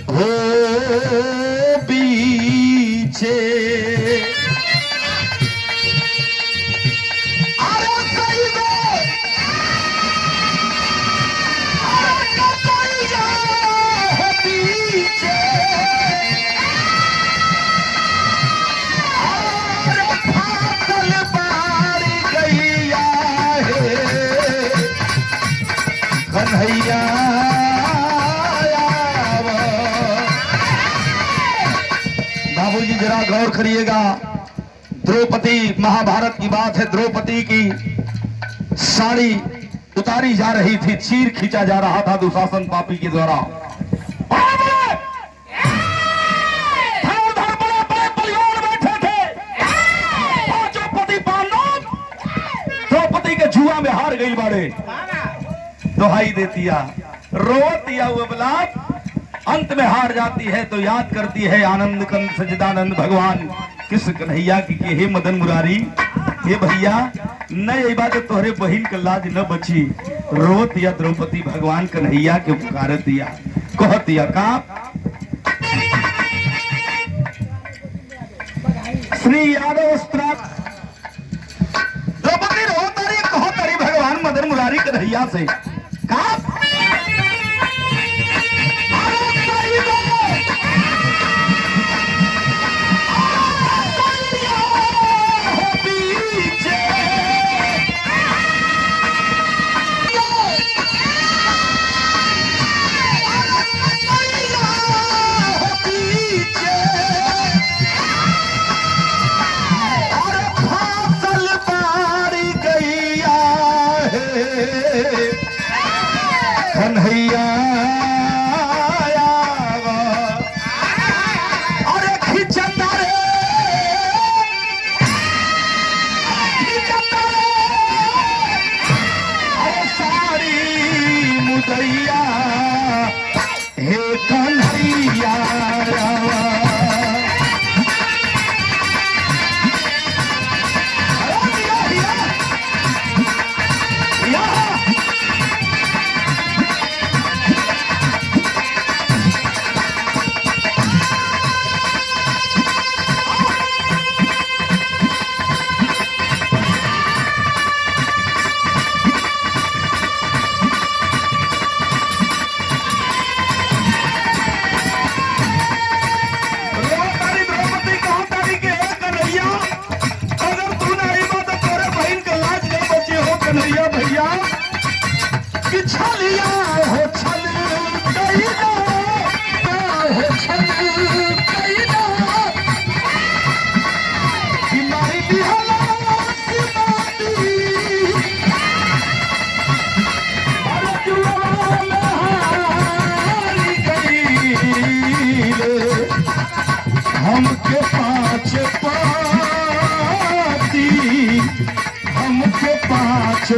हो बीचे कन्हैया बाबूजी जरा गौर करिएगा। द्रौपदी, महाभारत की बात है, द्रौपदी की साड़ी उतारी जा रही थी, चीर खींचा जा रहा था दुशासन पापी के द्वारा। द्रौपदी के जुआ में हार गई बाड़े, दोहाई देतिया, रोतिया हुआ बलात्, अंत में हार जाती है तो याद करती है आनंद कंद सच्चिदानंद भगवान कृष्ण कन्हैया की कि हे मदन मुरारी, हे भैया न यही बात तोहरे बहिन का लाज न बची। रोतिया द्रौपदी भगवान कन्हैया के पुकार दिया, कहतिया का श्री यादव द्रौपदी रोतारी कहतारी भगवान मदन मुरारी कन्हैया से का कन्हैया अरे खिंचता रे अरे सारी मुदैया हे कन्हैया भैया कि छलिया हो छल कैला हो छल कैला कि मारी दिहला सिमाती अरे जुआ में हारी गईले हमके पाँच पाती हमके पाँच